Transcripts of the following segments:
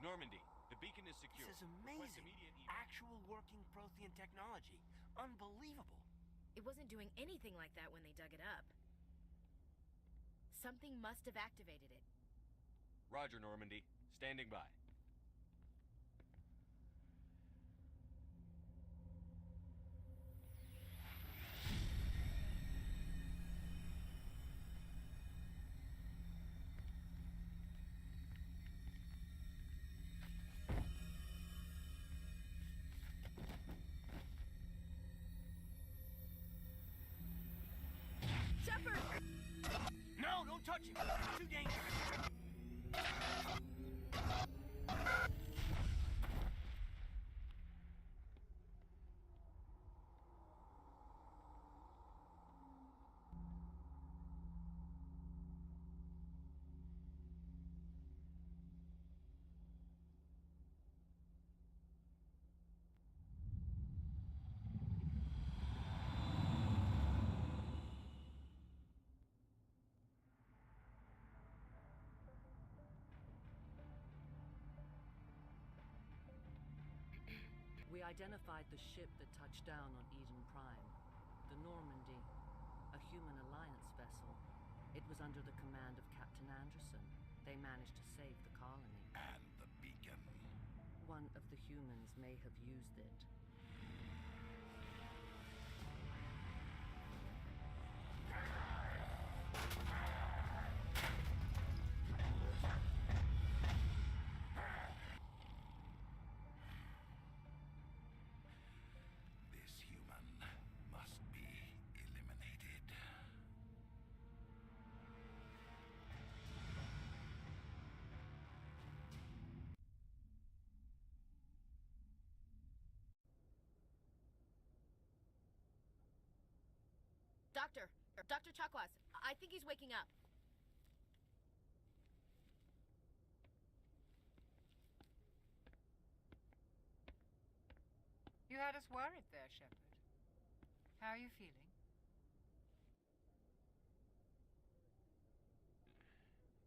Normandy, the beacon is secure. This is Request amazing. immediate evac. Actual working Prothean technology. Unbelievable. It wasn't doing anything like that when they dug it up. Something must have activated it. Roger, Normandy. Standing by. Shepard! No, don't touch him. It's too dangerous. We identified the ship that touched down on Eden Prime, the Normandy, a human alliance vessel. It was under the command of Captain Anderson. They managed to save the colony. And the beacon. One of the humans may have used it. This human must be eliminated. Dr. Chakwas, I think he's waking up. You had us worried there, Shepard. How are you feeling?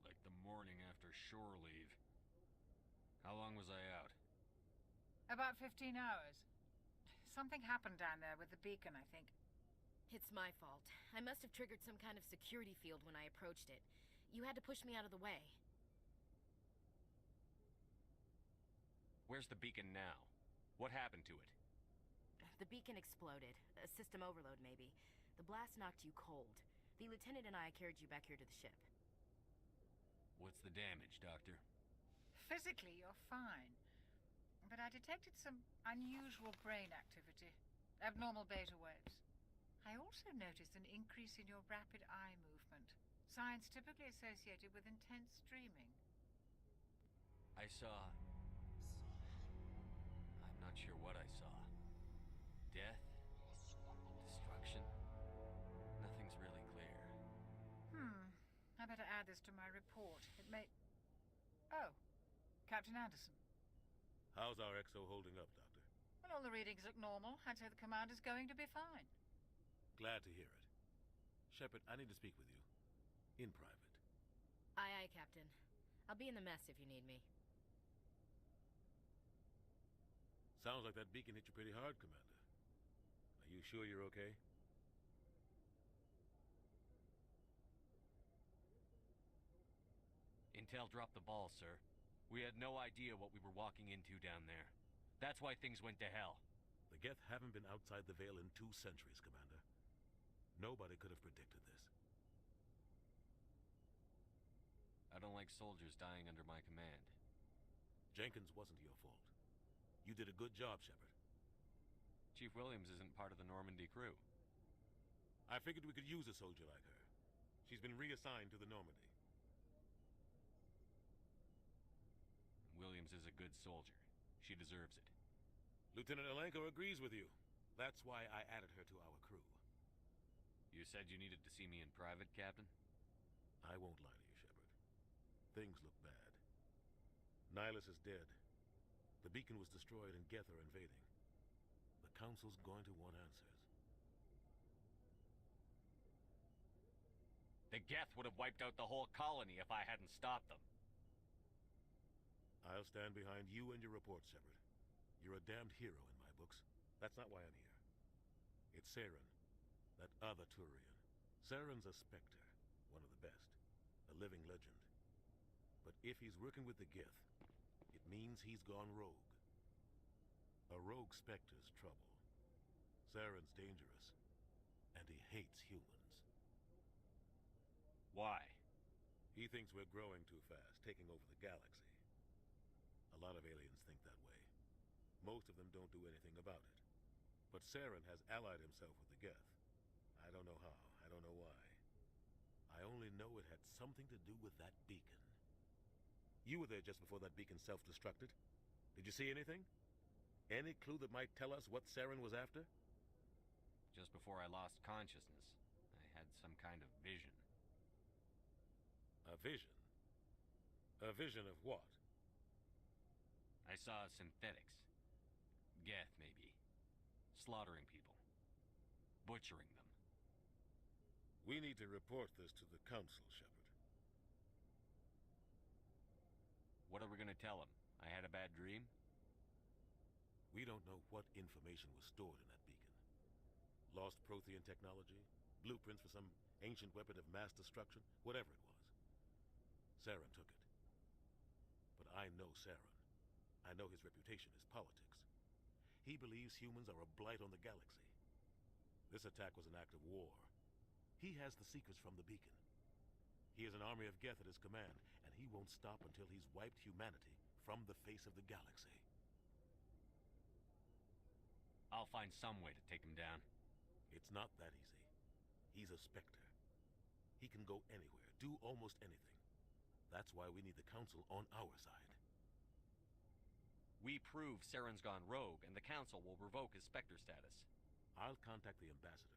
Like the morning after shore leave. How long was I out? About 15 hours. Something happened down there with the beacon, I think. It's my fault. I must have triggered some kind of security field when I approached it. You had to push me out of the way. Where's the beacon now? What happened to it? The beacon exploded. A system overload, maybe. The blast knocked you cold. The lieutenant and I carried you back here to the ship. What's the damage, Doctor? Physically, you're fine. But I detected some unusual brain activity. Abnormal beta waves. I also noticed an increase in your rapid eye movement. Signs typically associated with intense dreaming. I saw... I'm not sure what I saw. Death? Destruction? Nothing's really clear. I better add this to my report. It may... Oh, Captain Anderson. How's our XO holding up, Doctor? Well, all the readings look normal. I'd say the commander's going to be fine. Glad to hear it. Shepard, I need to speak with you. In private. Aye, aye, Captain. I'll be in the mess if you need me. Sounds like that beacon hit you pretty hard, Commander. Are you sure you're okay? Intel dropped the ball, sir. We had no idea what we were walking into down there. That's why things went to hell. The Geth haven't been outside the Veil in 2 centuries, Commander. Nobody could have predicted this. I don't like soldiers dying under my command. Jenkins wasn't your fault. You did a good job, Shepard. Chief Williams isn't part of the Normandy crew. I figured we could use a soldier like her. She's been reassigned to the Normandy. Williams is a good soldier. She deserves it. Lieutenant Alenko agrees with you. That's why I added her to our crew. You said you needed to see me in private, Captain? I won't lie to you, Shepard. Things look bad. Nihilus is dead. The beacon was destroyed and Geth are invading. The Council's going to want answers. The Geth would have wiped out the whole colony if I hadn't stopped them. I'll stand behind you and your report, Shepard. You're a damned hero in my books. That's not why I'm here. It's Saren, that other Turian. Saren's a Spectre, one of the best, a living legend. But if he's working with the Geth, it means he's gone rogue. A rogue Spectre's trouble. Saren's dangerous, and he hates humans. Why? He thinks we're growing too fast, taking over the galaxy. A lot of aliens think that way. Most of them don't do anything about it. But Saren has allied himself with the Geth. I don't know how, I don't know why. I only know it had something to do with that beacon. You were there just before that beacon self-destructed. Did you see anything? Any clue that might tell us what Saren was after? Just before I lost consciousness, I had some kind of vision. A vision? A vision of what? I saw synthetics. Geth, maybe. Slaughtering people. Butchering them. We need to report this to the Council, Shepard. What are we gonna tell them? I had a bad dream? We don't know what information was stored in that beacon. Lost Prothean technology, blueprints for some ancient weapon of mass destruction, whatever it was. Saren took it. But I know Saren. I know his reputation is politics. He believes humans are a blight on the galaxy. This attack was an act of war. He has the secrets from the beacon. He has an army of Geth at his command, and he won't stop until he's wiped humanity from the face of the galaxy. I'll find some way to take him down. It's not that easy. He's a Spectre. He can go anywhere, do almost anything. That's why we need the Council on our side. We prove Saren's gone rogue, and the Council will revoke his Spectre status. I'll contact the Ambassador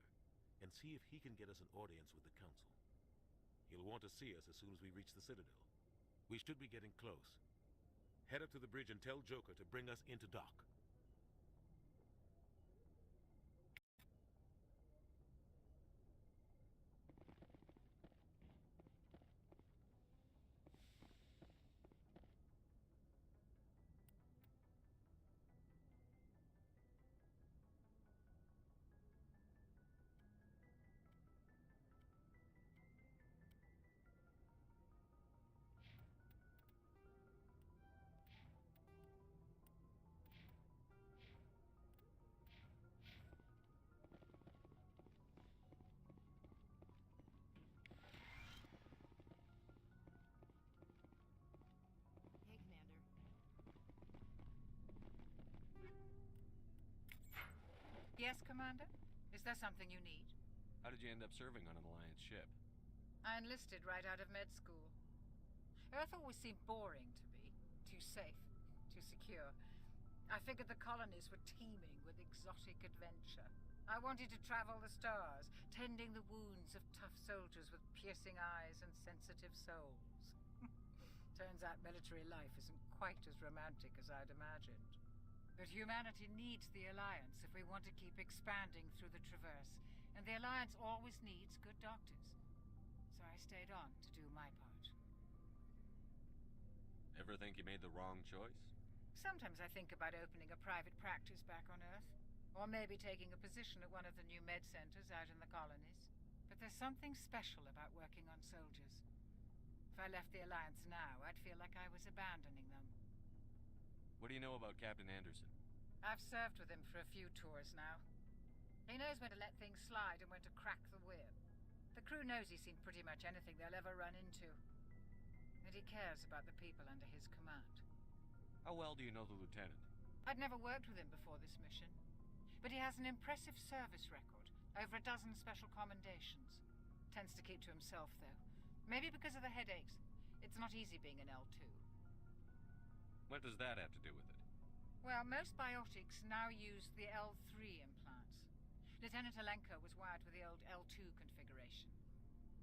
and see if he can get us an audience with the Council. He'll want to see us as soon as we reach the Citadel. We should be getting close. Head up to the bridge and tell Joker to bring us into dock. Hey, Commander. Yes, Commander? Is there something you need? How did you end up serving on an Alliance ship? I enlisted right out of med school. Earth always seemed boring to me. Too safe, too secure. I figured the colonies were teeming with exotic adventure. I wanted to travel the stars, tending the wounds of tough soldiers with piercing eyes and sensitive souls. Turns out military life isn't quite as romantic as I'd imagined. But humanity needs the Alliance if we want to keep expanding through the Traverse, and the Alliance always needs good doctors. So I stayed on to do my part. Ever think you made the wrong choice? Sometimes I think about opening a private practice back on Earth, or maybe taking a position at one of the new med centers out in the colonies. But there's something special about working on soldiers. If I left the Alliance now, I'd feel like I was abandoning them. What do you know about Captain Anderson? I've served with him for a few tours now. He knows when to let things slide and when to crack the whip. The crew knows he's seen pretty much anything they'll ever run into. And he cares about the people under his command. How well do you know the Lieutenant? I'd never worked with him before this mission. But he has an impressive service record. Over a dozen special commendations. Tends to keep to himself, though. Maybe because of the headaches. It's not easy being an L2. What does that have to do with it? Well, most biotics now use the L3 implants. Lieutenant Alenko was wired with the old L2 configuration.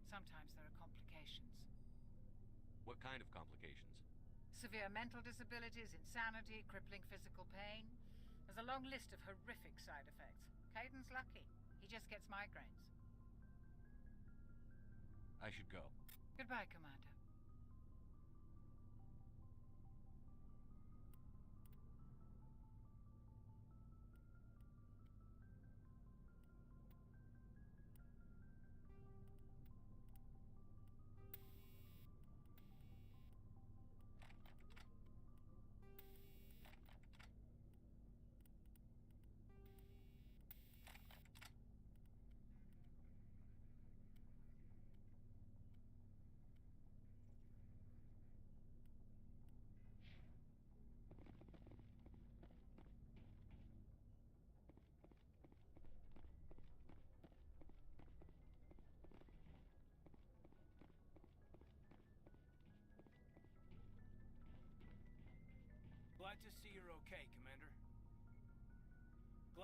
Sometimes there are complications. What kind of complications? Severe mental disabilities, insanity, crippling physical pain. There's a long list of horrific side effects. Caden's lucky. He just gets migraines. I should go. Goodbye, Commander.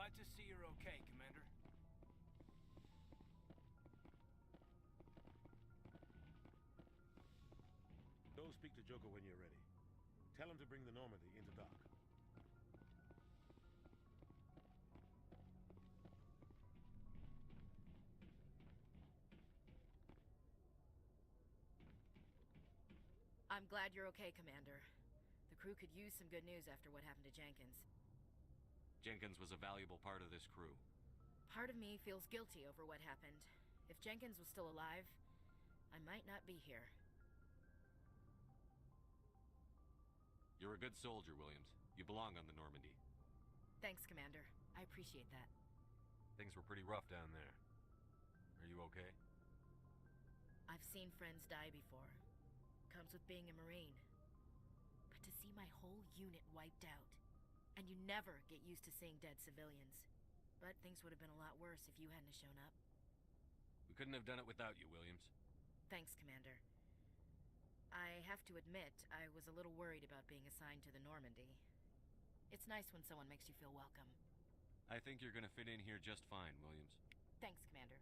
Glad to see you're okay, Commander. Go speak to Joker when you're ready. Tell him to bring the Normandy into dock. I'm glad you're okay, Commander. The crew could use some good news after what happened to Jenkins. Jenkins was a valuable part of this crew. Part of me feels guilty over what happened. If Jenkins was still alive, I might not be here. You're a good soldier, Williams. You belong on the Normandy. Thanks, Commander. I appreciate that. Things were pretty rough down there. Are you okay? I've seen friends die before. Comes with being a Marine. But to see my whole unit wiped out, and you never get used to seeing dead civilians. But things would have been a lot worse if you hadn't shown up. We couldn't have done it without you, Williams. Thanks, Commander. I have to admit, I was a little worried about being assigned to the Normandy. It's nice when someone makes you feel welcome. I think you're gonna fit in here just fine, Williams. Thanks, Commander.